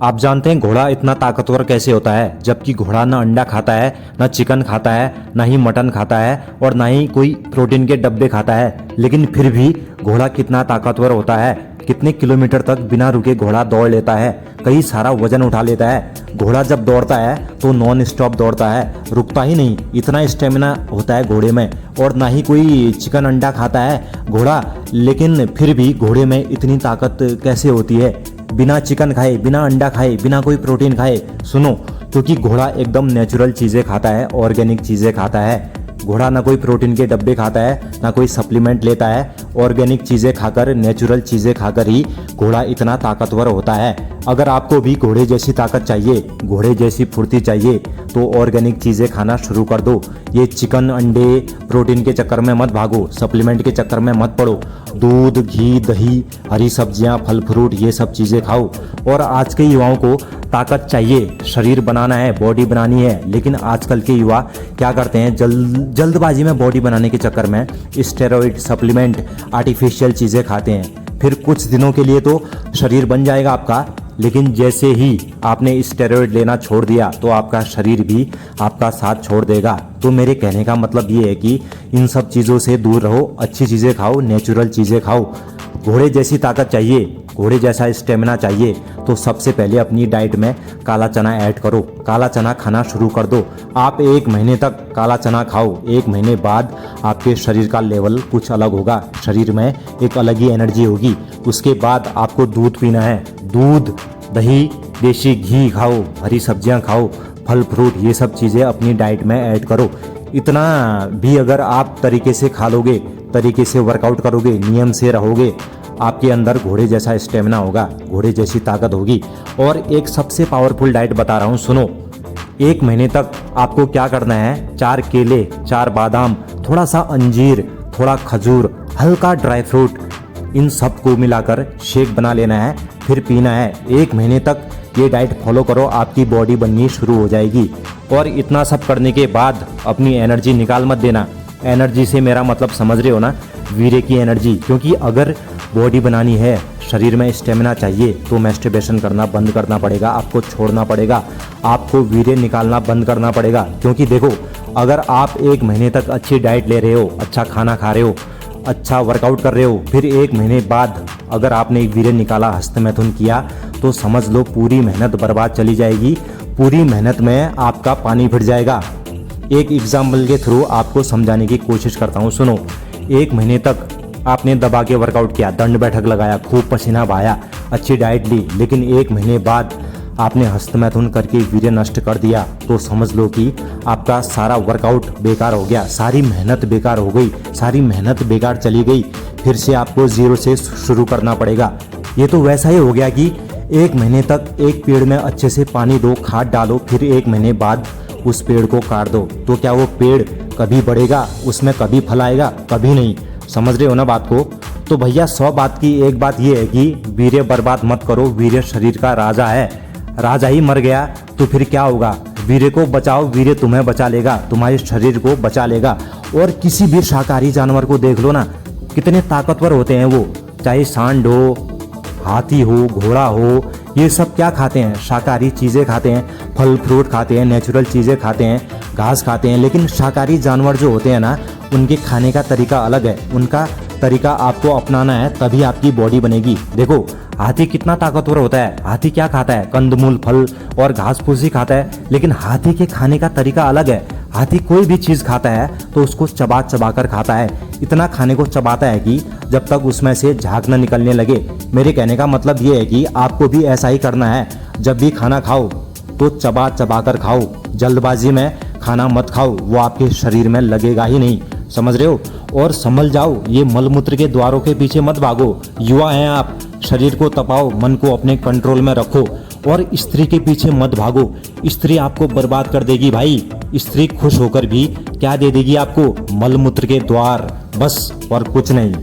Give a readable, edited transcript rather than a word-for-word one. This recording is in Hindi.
आप जानते हैं घोड़ा इतना ताकतवर कैसे होता है, जबकि घोड़ा ना अंडा खाता है, ना चिकन खाता है, ना ही मटन खाता है और ना ही कोई प्रोटीन के डब्बे खाता है। लेकिन फिर भी घोड़ा कितना ताकतवर होता है। कितने किलोमीटर तक बिना रुके घोड़ा दौड़ लेता है, कई सारा वजन उठा लेता है। घोड़ा जब दौड़ता है तो नॉन स्टॉप दौड़ता है, रुकता ही नहीं। इतना स्टेमिना होता है घोड़े में। और ना ही कोई चिकन अंडा खाता है घोड़ा, लेकिन फिर भी घोड़े में इतनी ताकत कैसे होती है बिना चिकन खाए, बिना अंडा खाए, बिना कोई प्रोटीन खाए। सुनो, क्योंकि घोड़ा एकदम नेचुरल चीज़ें खाता है, ऑर्गेनिक चीज़ें खाता है। घोड़ा ना कोई प्रोटीन के डब्बे खाता है, ना कोई सप्लीमेंट लेता है। ऑर्गेनिक चीज़ें खाकर, नेचुरल चीज़ें खाकर ही घोड़ा इतना ताकतवर होता है। अगर आपको भी घोड़े जैसी ताकत चाहिए, घोड़े जैसी फुर्ती चाहिए, तो ऑर्गेनिक चीज़ें खाना शुरू कर दो। ये चिकन अंडे प्रोटीन के चक्कर में मत भागो, सप्लीमेंट के चक्कर में मत पड़ो। दूध, घी, दही, हरी सब्जियां, फल फ्रूट, ये सब चीज़ें खाओ। और आज के युवाओं को ताकत चाहिए, शरीर बनाना है, बॉडी बनानी है। लेकिन आजकल के युवा क्या करते हैं, जल्दबाजी में बॉडी बनाने के चक्कर में स्टेरॉइड, सप्लीमेंट, आर्टिफिशियल चीज़ें खाते हैं। फिर कुछ दिनों के लिए तो शरीर बन जाएगा आपका, लेकिन जैसे ही आपने स्टेरॉइड लेना छोड़ दिया तो आपका शरीर भी आपका साथ छोड़ देगा। तो मेरे कहने का मतलब ये है कि इन सब चीज़ों से दूर रहो, अच्छी चीज़ें खाओ, नेचुरल चीज़ें खाओ। घोड़े जैसी ताकत चाहिए, घोड़े जैसा स्टेमिना चाहिए, तो सबसे पहले अपनी डाइट में काला चना ऐड करो। काला चना खाना शुरू कर दो। आप 1 महीने तक काला चना खाओ। 1 महीने बाद आपके शरीर का लेवल कुछ अलग होगा, शरीर में एक अलग ही एनर्जी होगी। उसके बाद आपको दूध पीना है। दूध, दही, देसी घी खाओ, हरी सब्जियां खाओ, फल फ्रूट, ये सब चीज़ें अपनी डाइट में ऐड करो। इतना भी अगर आप तरीके से खा लोगे, तरीके से वर्कआउट करोगे, नियम से रहोगे, आपके अंदर घोड़े जैसा स्टेमिना होगा, घोड़े जैसी ताकत होगी। और एक सबसे पावरफुल डाइट बता रहा हूँ, सुनो। 1 महीने तक आपको क्या करना है, 4 केले, 4 बादाम, थोड़ा सा अंजीर, थोड़ा खजूर, हल्का ड्राई फ्रूट, इन सब को मिलाकर शेक बना लेना है, फिर पीना है। 1 महीने तक ये डाइट फॉलो करो, आपकी बॉडी बननी शुरू हो जाएगी। और इतना सब करने के बाद अपनी एनर्जी निकाल मत देना। एनर्जी से मेरा मतलब समझ रहे हो ना, वीर्य की एनर्जी। क्योंकि अगर बॉडी बनानी है, शरीर में स्टेमिना चाहिए, तो मैस्टरबेशन करना बंद करना पड़ेगा, आपको छोड़ना पड़ेगा, आपको वीर्य निकालना बंद करना पड़ेगा। क्योंकि देखो, अगर आप 1 महीने तक अच्छी डाइट ले रहे हो, अच्छा खाना खा रहे हो, अच्छा वर्कआउट कर रहे हो, फिर 1 महीने बाद अगर आपने वीर्य निकाला, हस्तमैथुन किया, तो समझ लो पूरी मेहनत बर्बाद चली जाएगी। पूरी मेहनत में आपका पानी फिर जाएगा। एक एग्जाम्पल के थ्रू आपको समझाने की कोशिश करता हूँ, सुनो। 1 महीने तक आपने दबा के वर्कआउट किया, दंड बैठक लगाया, खूब पसीना बहाया, अच्छी डाइट ली, लेकिन 1 महीने बाद आपने हस्तमैथुन करके वीर्य नष्ट कर दिया, तो समझ लो कि आपका सारा वर्कआउट बेकार हो गया, सारी मेहनत बेकार हो गई, सारी मेहनत बेकार चली गई। फिर से आपको 0 से शुरू करना पड़ेगा। ये तो वैसा ही हो गया कि 1 महीने तक एक पेड़ में अच्छे से पानी दो, खाद डालो, फिर 1 महीने बाद उस पेड़ को काट दो, तो क्या वो पेड़ कभी बढ़ेगा, उसमें कभी फल आएगा? कभी नहीं। समझ रहे हो ना बात को? तो भैया 100 बात की एक बात ये है कि वीर्य बर्बाद मत करो। वीर्य शरीर का राजा है, राजा ही मर गया तो फिर क्या होगा? वीर्य को बचाओ, वीर्य तुम्हें बचा लेगा, तुम्हारे शरीर को बचा लेगा। और किसी भी शाकाहारी जानवर को देख लो ना, कितने ताकतवर होते हैं वो, चाहे सांड हो, हाथी हो, घोड़ा हो, ये सब क्या खाते हैं? शाकाहारी चीज़ें खाते हैं, फल फ्रूट खाते हैं, नेचुरल चीज़ें खाते हैं, घास खाते हैं। लेकिन शाकाहारी जानवर जो होते हैं ना, उनके खाने का तरीका अलग है। उनका तरीका आपको अपनाना है, तभी आपकी बॉडी बनेगी। देखो, हाथी कितना ताकतवर होता है। हाथी क्या खाता है? कंदमूल, फल और घास फूस ही खाता है। लेकिन हाथी के खाने का तरीका अलग है। हाथी कोई भी चीज़ खाता है तो उसको चबा चबा कर खाता है। इतना खाने को चबाता है कि जब तक उसमें से झाग न निकलने लगे। मेरे कहने का मतलब ये है कि आपको भी ऐसा ही करना है। जब भी खाना खाओ तो चबा चबा कर खाओ, जल्दबाजी में खाना मत खाओ, वो आपके शरीर में लगेगा ही नहीं। समझ रहे हो? और संभल जाओ, ये मलमूत्र के द्वारों के पीछे मत भागो। युवा हैं आप, शरीर को तपाओ, मन को अपने कंट्रोल में रखो। और स्त्री के पीछे मत भागो, स्त्री आपको बर्बाद कर देगी भाई। स्त्री खुश होकर भी क्या दे देगी आपको? मलमूत्र के द्वार, बस, और कुछ नहीं।